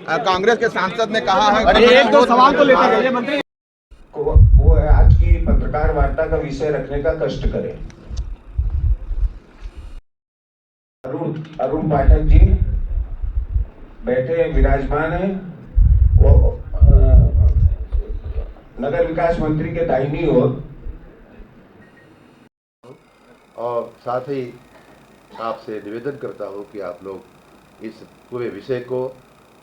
कांग्रेस के सांसद ने कहा है अरे एक दो सवाल तो लेते रहिए मंत्री। वो आज की पत्रकार वार्ता का विषय रखने का कष्ट करें। अरुण पाठक जी बैठे विराजमान है, वो नगर विकास मंत्री के दाहिनी ओर। और साथ ही आपसे निवेदन करता हूं कि आप लोग इस पूरे विषय को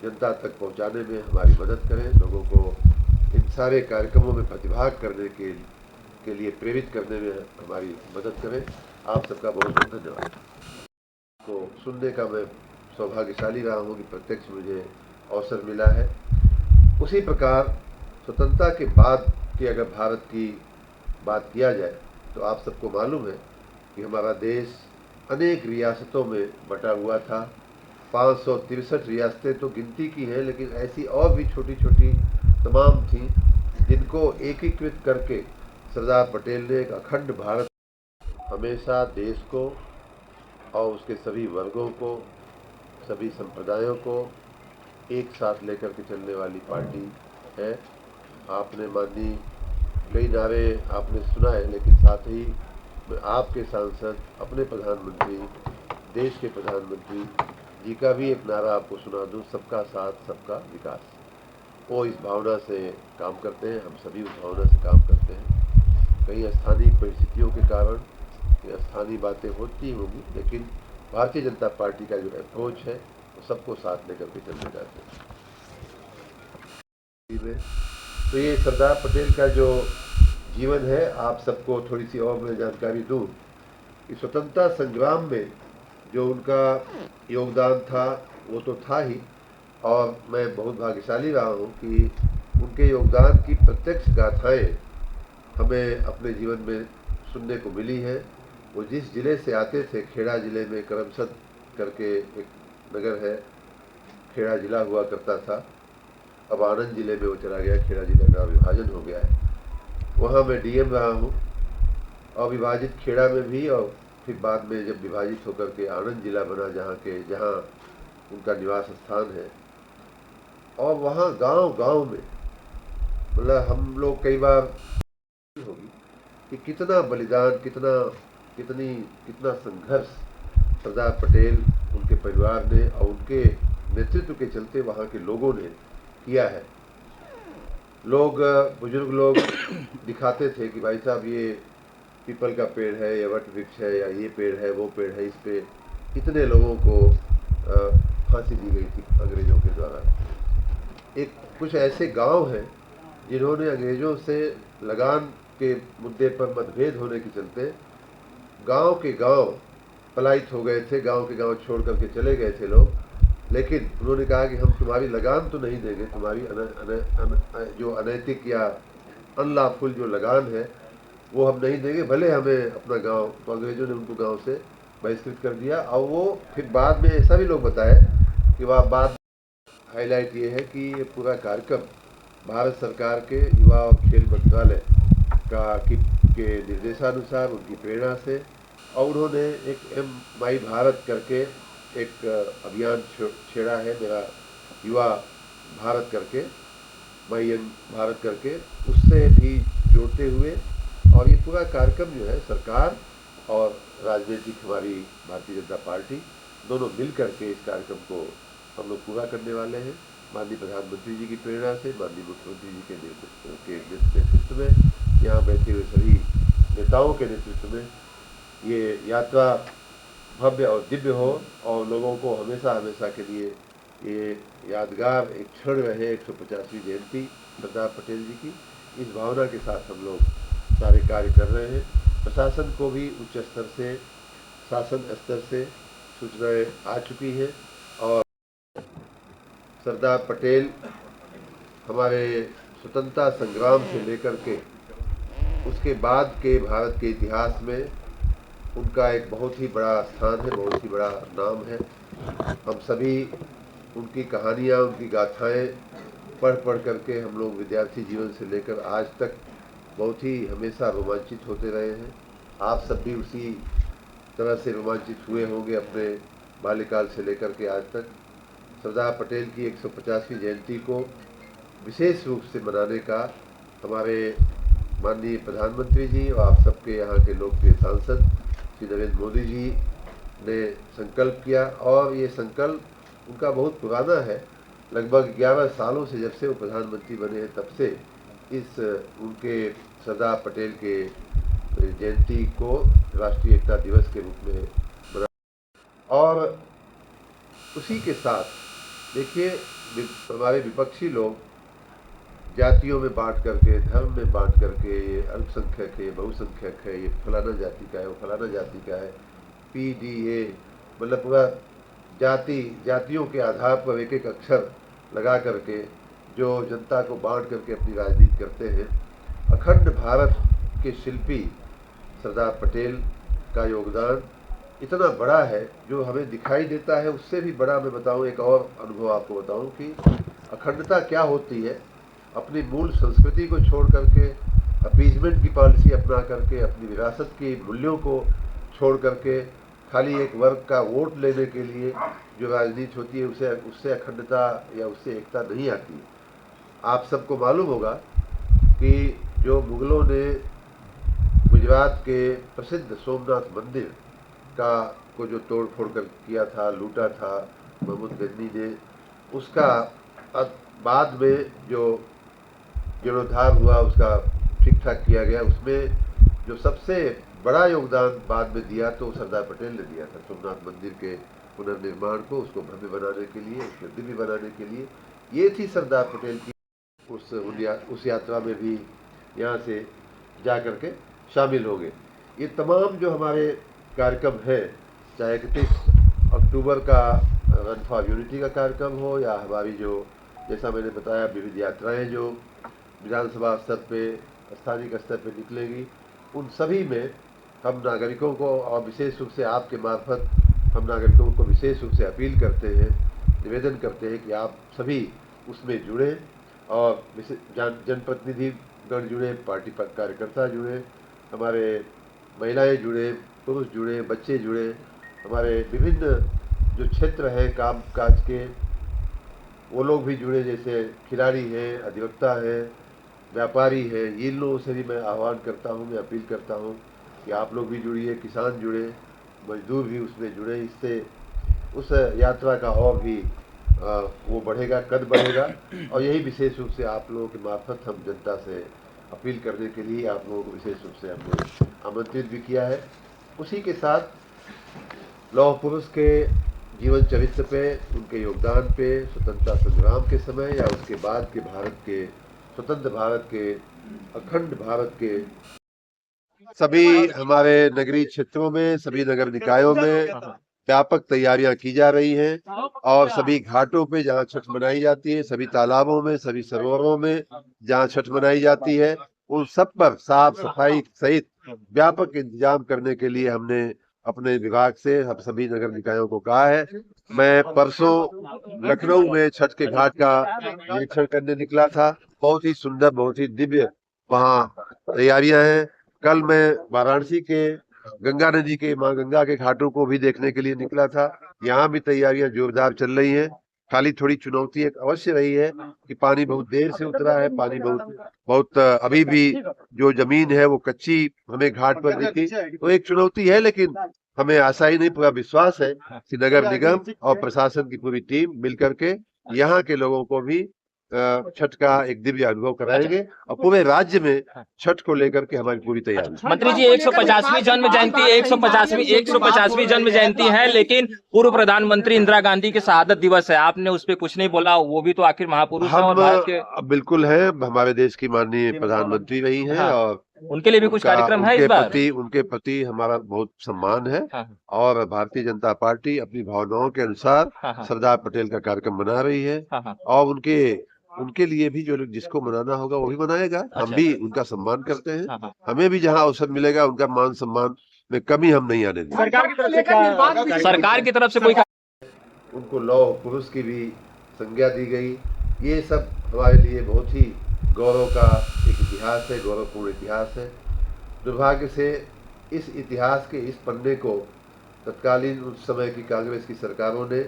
जनता तक पहुंचाने में हमारी मदद करें, लोगों को इन सारे कार्यक्रमों में प्रतिभाग करने के लिए प्रेरित करने में हमारी मदद करें। आप सबका बहुत बहुत धन्यवाद। तो सुनने का मैं सौभाग्यशाली रहा हूं कि प्रत्यक्ष मुझे अवसर मिला है। उसी प्रकार स्वतंत्रता के बाद की अगर भारत की बात किया जाए तो आप सबको मालूम है कि हमारा देश अनेक रियासतों में बटा हुआ था। 563 रियासतें तो गिनती की हैं, लेकिन ऐसी और भी छोटी छोटी तमाम थीं जिनको एकीकृत करके सरदार पटेल ने एक अखंड भारत, हमेशा देश को और उसके सभी वर्गों को, सभी संप्रदायों को एक साथ लेकर के चलने वाली पार्टी है। आपने माननीय कई नारे आपने सुना है, लेकिन साथ ही मैं आपके सांसद, अपने प्रधानमंत्री, देश के प्रधानमंत्री जी का भी एक नारा आपको सुना दूं, सबका साथ सबका विकास। वो इस भावना से काम करते हैं, हम सभी उस भावना से काम करते हैं। कई स्थानीय परिस्थितियों के कारण स्थानीय बातें होती होंगी, लेकिन भारतीय जनता पार्टी का जो अप्रोच है वो सबको साथ लेकर के चलने जाते हैं। तो ये सरदार पटेल का जो जीवन है, आप सबको थोड़ी सी और मैं जानकारी दूं कि स्वतंत्रता संग्राम में जो उनका योगदान था वो तो था ही, और मैं बहुत भाग्यशाली रहा हूं कि उनके योगदान की प्रत्यक्ष गाथाएं हमें अपने जीवन में सुनने को मिली है। वो जिस जिले से आते थे, खेड़ा जिले में करमसद करके एक नगर है, खेड़ा जिला हुआ करता था, अब आनंद जिले में वो चला गया, खेड़ा जिले का विभाजन हो गया है। वहाँ मैं डीएम रहा हूँ, अविभाजित खेड़ा में भी, और फिर बाद में जब विभाजित होकर के आनंद जिला बना, जहाँ उनका निवास स्थान है। और वहाँ गांव गांव में मतलब हम लोग कई बार होगी कि कितना बलिदान, कितना संघर्ष सरदार पटेल, उनके परिवार ने और उनके नेतृत्व के चलते वहाँ के लोगों ने किया है। लोग, बुजुर्ग लोग दिखाते थे कि भाई साहब ये पीपल का पेड़ है, या वट वृक्ष है, या ये पेड़ है, वो पेड़ है, इस पे इतने लोगों को फांसी दी गई थी अंग्रेजों के द्वारा। एक कुछ ऐसे गांव हैं जिन्होंने अंग्रेजों से लगान के मुद्दे पर मतभेद होने के चलते गांव के गांव पलायित हो गए थे, गांव के गांव छोड़ करके चले गए थे लोग। लेकिन उन्होंने कहा कि हम तुम्हारी लगान तो नहीं देंगे, तुम्हारी जो अनैतिक या अनलॉफुल जो लगान है वो हम नहीं देंगे, भले हमें अपना गांव। तो अंग्रेजों ने उनको गांव से बहिष्कृत कर दिया। और वो फिर बाद में ऐसा भी लोग बताए कि वह बात हाईलाइट ये है कि ये पूरा कार्यक्रम भारत सरकार के युवा और खेल मंत्रालय के निर्देशानुसार, उनकी प्रेरणा से, और उन्होंने एक माई भारत करके एक अभियान छेड़ा है, मेरा युवा भारत करके, माई यंग भारत करके, उससे भी जोड़ते हुए। और ये पूरा कार्यक्रम जो है सरकार और राजनीतिक हमारी भारतीय जनता पार्टी दोनों मिल करके इस कार्यक्रम को हम लोग पूरा करने वाले हैं। माननीय प्रधानमंत्री जी की प्रेरणा से, माननीय मुख्यमंत्री जी के नेतृत्व में, यहाँ बैठे हुए सभी नेताओं के नेतृत्व में ये यात्रा भव्य और दिव्य हो, और लोगों को हमेशा हमेशा के लिए ये यादगार एक क्षण रहे 150वीं जयंती सरदार पटेल जी की। इस भावना के साथ हम लोग सारे कार्य कर रहे हैं। प्रशासन को भी उच्च स्तर से, शासन स्तर से सूचनाएं आ चुकी हैं, और सरदार पटेल हमारे स्वतंत्रता संग्राम से लेकर के उसके बाद के भारत के इतिहास में उनका एक बहुत ही बड़ा स्थान है, बहुत ही बड़ा नाम है। हम सभी उनकी कहानियाँ, उनकी गाथाएं पढ़ करके हम लोग विद्यार्थी जीवन से लेकर आज तक बहुत ही हमेशा रोमांचित होते रहे हैं। आप सब भी उसी तरह से रोमांचित हुए होंगे अपने बाल्यकाल से लेकर के आज तक। सरदार पटेल की 150वीं जयंती को विशेष रूप से मनाने का हमारे माननीय प्रधानमंत्री जी और आप सबके यहाँ के लोकप्रिय सांसद श्री नरेंद्र मोदी जी ने संकल्प किया। और ये संकल्प उनका बहुत पुराना है, लगभग 11 सालों से, जब से वो प्रधानमंत्री बने हैं तब से इस उनके सरदार पटेल के जयंती को राष्ट्रीय एकता दिवस के रूप में मना। और उसी के साथ देखिए, हमारे विपक्षी लोग जातियों में बांट करके, धर्म में बांट करके, ये अल्पसंख्यक है, बहुसंख्यक है, ये फलाना जाति का है, वो फलाना जाति का है, PDA, मतलब पूरा जातियों के आधार पर एक एक अक्षर लगा करके जो जनता को बांट करके अपनी राजनीति करते हैं। अखंड भारत के शिल्पी सरदार पटेल का योगदान इतना बड़ा है जो हमें दिखाई देता है। उससे भी बड़ा मैं बताऊं, एक और अनुभव आपको बताऊं कि अखंडता क्या होती है। अपनी मूल संस्कृति को छोड़ करके, अपीजमेंट की पॉलिसी अपना करके, अपनी विरासत के मूल्यों को छोड़ करके खाली एक वर्ग का वोट लेने के लिए जो राजनीति होती है, उससे अखंडता या उससे एकता नहीं आती है। आप सबको मालूम होगा कि जो मुगलों ने गुजरात के प्रसिद्ध सोमनाथ मंदिर को जो तोड़ फोड़ कर किया था, लूटा था महमूद गजनी ने, उसका बाद में जो जीर्णोद्धार हुआ, उसका ठीक ठाक किया गया। उसमें जो सबसे बड़ा योगदान बाद में दिया तो सरदार पटेल ने दिया था। सोमनाथ मंदिर के पुनर्निर्माण को, उसको भव्य बनाने के लिए, उसको दिव्य बनाने के लिए। ये थी सरदार पटेल की उस यात्रा में भी यहाँ से जा करके शामिल होंगे। ये तमाम जो हमारे कार्यक्रम है, चाहे 31 अक्टूबर का रन फॉर यूनिटी का कार्यक्रम हो या हमारी जो, जैसा मैंने बताया, विविध यात्राएं जो विधानसभा स्तर पे, स्थानीय स्तर पे निकलेगी, उन सभी में हम नागरिकों को, और विशेष रूप से आपके मार्फत हम नागरिकों को विशेष रूप से अपील करते हैं, निवेदन करते हैं कि आप सभी उसमें जुड़ें और जनप्रतिनिधिगण जुड़े, पार्टी कार्यकर्ता जुड़े, हमारे महिलाएं जुड़े, पुरुष जुड़े, बच्चे जुड़े, हमारे विभिन्न जो क्षेत्र हैं काम काज के, वो लोग भी जुड़े, जैसे खिलाड़ी हैं, अधिवक्ता हैं, व्यापारी हैं। इन लोगों से भी मैं आह्वान करता हूँ, मैं अपील करता हूँ कि आप लोग भी जुड़िए, किसान जुड़े, मजदूर भी उसमें जुड़े। इससे उस यात्रा का और भी वो बढ़ेगा, कद बढ़ेगा। और यही विशेष रूप से आप लोगों के मार्फत हम जनता से अपील करने के लिए आप लोगों को विशेष रूप से हमने आमंत्रित भी किया है। उसी के साथ लौह पुरुष के जीवन चरित्र पे, उनके योगदान पे, स्वतंत्रता संग्राम के समय या उसके बाद के भारत के, स्वतंत्र भारत के, अखंड भारत के सभी हमारे नगरीय क्षेत्रों में, सभी नगर निकायों में व्यापक तैयारियां की जा रही हैं। और सभी घाटों पे जहां छठ मनाई जाती है, सभी तालाबों में, सभी सरोवरों में जहां छठ मनाई जाती है, उन सब पर साफ सफाई सहित व्यापक इंतजाम करने के लिए हमने अपने विभाग से हम सभी नगर निकायों को कहा है। मैं परसों लखनऊ में छठ के घाट का निरीक्षण करने निकला था। बहुत ही सुंदर, बहुत ही दिव्य वहाँ तैयारियां हैं। कल मैं वाराणसी के गंगा नदी के, माँ गंगा के घाटों को भी देखने के लिए निकला था। यहाँ भी तैयारियां जोरदार चल रही हैं। खाली थोड़ी चुनौती एक अवश्य रही है कि पानी बहुत देर से उतरा है, पानी बहुत अभी भी जो जमीन है वो कच्ची हमें घाट पर दिखी, तो एक चुनौती है। लेकिन हमें आशा ही नहीं, पूरा विश्वास है कि नगर निगम और प्रशासन की पूरी टीम मिलकर के यहाँ के लोगों को भी छठ का एक दिव्य अनुभव कराएंगे। और पूरे राज्य में छठ को लेकर के हमारी पूरी तैयारी। मंत्री जी, 150वीं जन्म जयंती 150वीं जन्म जयंती है, लेकिन पूर्व प्रधानमंत्री इंदिरा गांधी के शहादत दिवस है, आपने उस पर कुछ नहीं बोला। वो भी तो आखिर महापुरुष हैं और भारत के बिल्कुल है, हमारे देश की माननीय प्रधानमंत्री रही हैं। हाँ, और उनके लिए भी कुछ कार्यक्रम है इस बार? उनके प्रति हमारा बहुत सम्मान है। हाँ, और भारतीय जनता पार्टी अपनी भावनाओं के अनुसार सरदार पटेल का कार्यक्रम बना रही है। और उनके लिए भी जो जिसको मनाना होगा वो भी मनाएगा। हम भी उनका सम्मान करते हैं। हमें भी जहां अवसर मिलेगा उनका मान सम्मान में कमी हम नहीं आने देंगे। सरकार की तरफ से कोई उनको लौह पुरुष की भी संज्ञा दी गई। ये सब हमारे लिए बहुत ही गौरव का एक इतिहास है, गौरवपूर्ण इतिहास है। दुर्भाग्य से इस इतिहास के इस पन्ने को तत्कालीन उस समय की कांग्रेस की सरकारों ने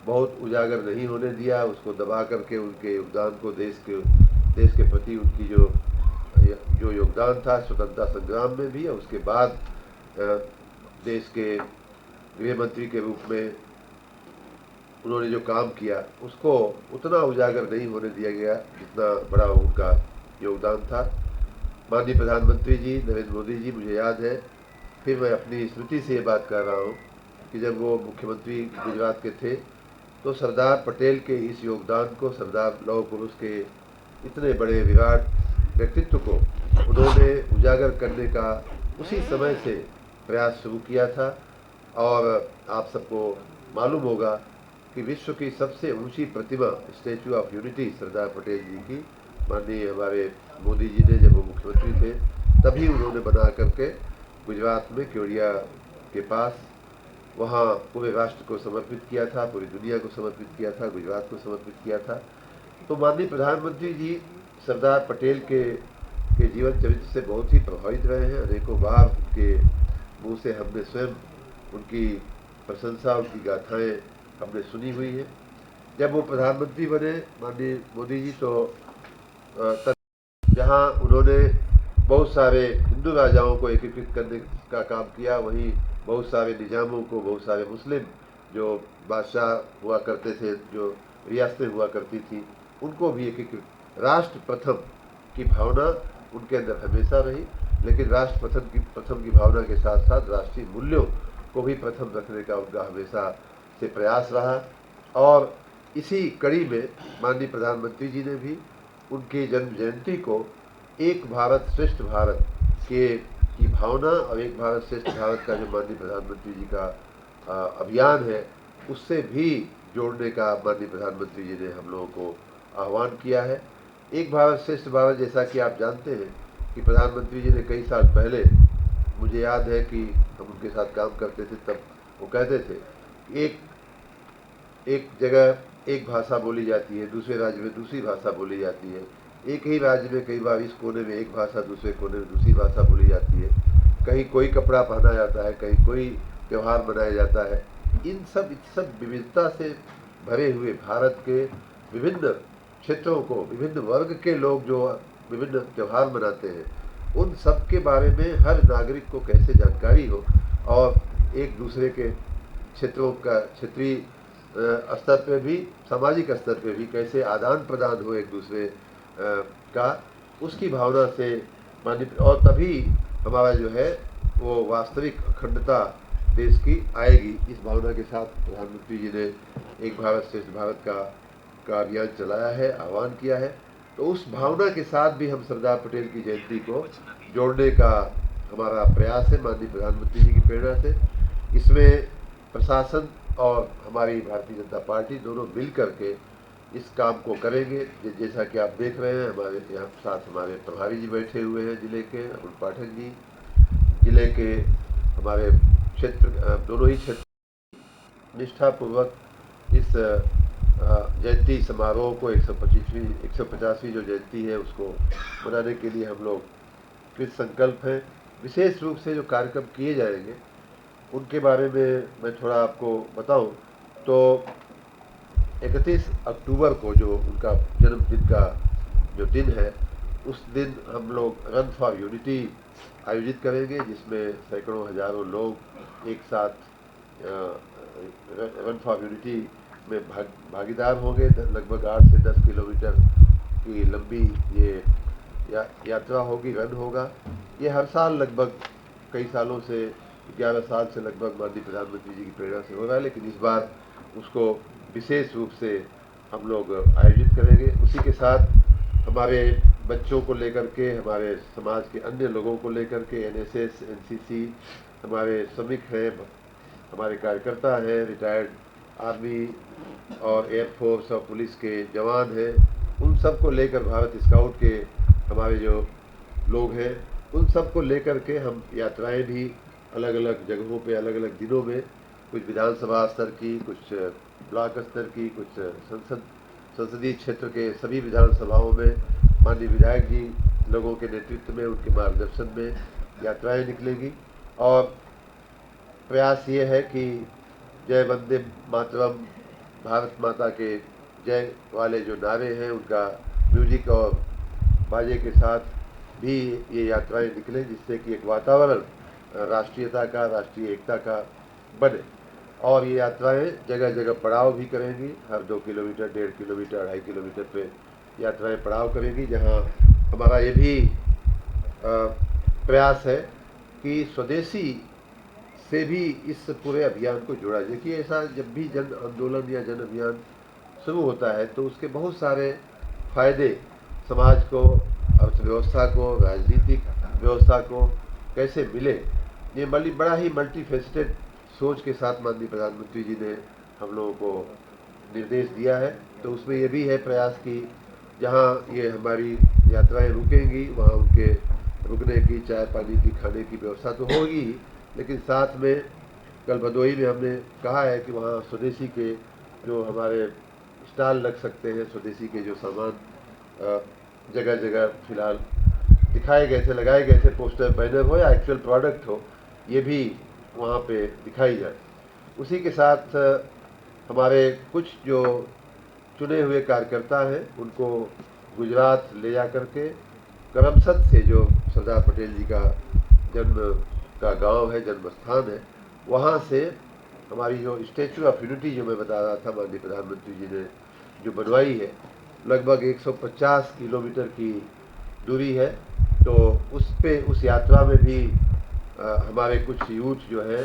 बहुत उजागर नहीं होने दिया, उसको दबा करके उनके योगदान को देश के प्रति उनकी जो योगदान था स्वतंत्रता संग्राम में भी और उसके बाद देश के गृह मंत्री के रूप में उन्होंने जो काम किया उसको उतना उजागर नहीं होने दिया गया जितना बड़ा उनका योगदान था। माननीय प्रधानमंत्री जी नरेंद्र मोदी जी, मुझे याद है, फिर मैं अपनी स्मृति से ये बात कर रहा हूँ कि जब वो मुख्यमंत्री गुजरात के थे तो सरदार पटेल के इस योगदान को, सरदार लौह पुरुष के इतने बड़े विराट व्यक्तित्व को उन्होंने उजागर करने का उसी समय से प्रयास शुरू किया था। और आप सबको मालूम होगा कि विश्व की सबसे ऊंची प्रतिमा statue of unity Sardar Patel जी की माननीय हमारे मोदी जी ने जब वो मुख्यमंत्री थे तभी उन्होंने बना करके गुजरात में केवड़िया के पास वहाँ पूरे राष्ट्र को समर्पित किया था, पूरी दुनिया को समर्पित किया था, गुजरात को समर्पित किया था। तो माननीय प्रधानमंत्री जी सरदार पटेल के जीवन चरित्र से बहुत ही प्रभावित रहे हैं। अनेकों बार उनके मुँह से हमने स्वयं उनकी प्रशंसा, उनकी गाथाएँ हमने सुनी हुई है। जब वो प्रधानमंत्री बने माननीय मोदी जी तो जहाँ उन्होंने बहुत सारे हिंदू राजाओं को एकीकृत करने का काम किया, वहीं बहुत सारे निजामों को, बहुत सारे मुस्लिम जो बादशाह हुआ करते थे, जो रियासतें हुआ करती थी, उनको भी एकीकृत। राष्ट्र प्रथम की भावना उनके अंदर हमेशा रही, लेकिन राष्ट्र प्रथम की भावना के साथ साथ राष्ट्रीय मूल्यों को भी प्रथम रखने का उनका हमेशा से प्रयास रहा। और इसी कड़ी में माननीय प्रधानमंत्री जी ने भी उनकी जन्म जयंती को एक भारत श्रेष्ठ भारत की भावना और एक भारत श्रेष्ठ भारत का जो माननीय प्रधानमंत्री जी का अभियान है उससे भी जोड़ने का माननीय प्रधानमंत्री जी ने हम लोगों को आह्वान किया है। एक भारत श्रेष्ठ भारत, जैसा कि आप जानते हैं कि प्रधानमंत्री जी ने कई साल पहले, मुझे याद है कि हम उनके साथ काम करते थे, तब वो कहते थे कि एक जगह एक भाषा बोली जाती है, दूसरे राज्य में दूसरी भाषा बोली जाती है, एक ही राज्य में कई बार इस कोने में एक भाषा, दूसरे कोने में दूसरी भाषा बोली जाती है, कहीं कोई कपड़ा पहना जाता है, कहीं कोई त्यौहार मनाया जाता है। इन सब विविधता से भरे हुए भारत के विभिन्न क्षेत्रों को, विभिन्न वर्ग के लोग जो विभिन्न त्यौहार मनाते हैं, उन सब के बारे में हर नागरिक को कैसे जानकारी हो और एक दूसरे के क्षेत्रों का क्षेत्रीय स्तर पे भी, सामाजिक स्तर पे भी कैसे आदान प्रदान हो एक दूसरे का, उसकी भावना से माननीय, और तभी हमारा जो है वो वास्तविक अखंडता देश की आएगी। इस भावना के साथ प्रधानमंत्री जी ने एक भारत श्रेष्ठ भारत का अभियान चलाया है, आह्वान किया है। तो उस भावना के साथ भी हम सरदार पटेल की जयंती को जोड़ने का हमारा प्रयास है माननीय प्रधानमंत्री जी की प्रेरणा से। इसमें प्रशासन और हमारी भारतीय जनता पार्टी दोनों मिल करके इस काम को करेंगे। जैसा कि आप देख रहे हैं, हमारे यहाँ साथ हमारे प्रभारी जी बैठे हुए हैं जिले के, अरुण पाठक जी, जिले के हमारे क्षेत्र, दोनों ही क्षेत्र निष्ठापूर्वक इस जयंती समारोह को 150वीं जो जयंती है उसको मनाने के लिए हम लोग कृत संकल्प हैं। विशेष रूप से जो कार्यक्रम किए जाएंगे उनके बारे में मैं थोड़ा आपको बताऊं तो 31 अक्टूबर को जो उनका जन्मदिन का जो दिन है, उस दिन हम लोग रन फॉर यूनिटी आयोजित करेंगे, जिसमें सैकड़ों हजारों लोग एक साथ रन फॉर यूनिटी में भागीदार होंगे। लगभग 8 से 10 किलोमीटर की लंबी ये यात्रा होगी, रन होगा। ये हर साल लगभग कई सालों से, 11 साल से लगभग माननीय प्रधानमंत्री जी की प्रेरणा से हो रहा है, लेकिन इस बार उसको विशेष रूप से हम लोग आयोजित करेंगे। उसी के साथ हमारे बच्चों को लेकर के, हमारे समाज के अन्य लोगों को लेकर के, NSS, NCC, हमारे श्रमिक हैं, हमारे कार्यकर्ता हैं, रिटायर्ड आर्मी और एयरफोर्स और पुलिस के जवान हैं, उन सब को लेकर, भारत स्काउट के हमारे जो लोग हैं, उन सब को लेकर के हम यात्राएं भी अलग अलग जगहों पे, अलग अलग दिनों में, कुछ विधानसभा स्तर की, कुछ ब्लॉक स्तर की, कुछ संसदीय क्षेत्र के सभी विधानसभाओं में माननीय विधायक जी लोगों के नेतृत्व में, उनके मार्गदर्शन में यात्राएं निकलेगी। और प्रयास ये है कि जय वंदे मातरम भारत माता के जय वाले जो नारे हैं उनका म्यूजिक और बाजे के साथ भी ये यात्राएं निकलें, जिससे कि एक वातावरण राष्ट्रीयता का, राष्ट्रीय एकता का बने। और ये यात्राएं जगह जगह पड़ाव भी करेंगी, हर 2 किलोमीटर, 1.5 किलोमीटर, 2.5 किलोमीटर पे यात्राएं पड़ाव करेंगी, जहां हमारा ये भी प्रयास है कि स्वदेशी से भी इस पूरे अभियान को जोड़ा। देखिए, ऐसा जब भी जन आंदोलन या जन अभियान शुरू होता है तो उसके बहुत सारे फायदे समाज को, अर्थव्यवस्था को, राजनीतिक व्यवस्था को कैसे मिले, ये बड़ा ही मल्टीफेसेटेड सोच के साथ माननीय प्रधानमंत्री जी ने हम लोगों को निर्देश दिया है। तो उसमें ये भी है प्रयास कि जहाँ ये हमारी यात्राएं रुकेंगी वहाँ उनके रुकने की, चाय पानी की, खाने की व्यवस्था तो होगी ही, लेकिन साथ में कल भदोही में हमने कहा है कि वहाँ स्वदेशी के जो हमारे स्टॉल लग सकते हैं, स्वदेशी के जो सामान जगह जगह फिलहाल दिखाए गए थे, लगाए गए थे, पोस्टर, बैनर हो या एक्चुअल प्रोडक्ट हो, ये भी वहाँ पे दिखाई जाए। उसी के साथ हमारे कुछ जो चुने हुए कार्यकर्ता हैं उनको गुजरात ले जा करके करमसद से, जो सरदार पटेल जी का जन्म का गांव है, जन्म स्थान है, वहाँ से हमारी जो स्टैचू ऑफ यूनिटी जो मैं बता रहा था माननीय प्रधानमंत्री जी ने जो बनवाई है, लगभग 150 किलोमीटर की दूरी है। तो उस यात्रा में भी हमारे कुछ यूथ जो है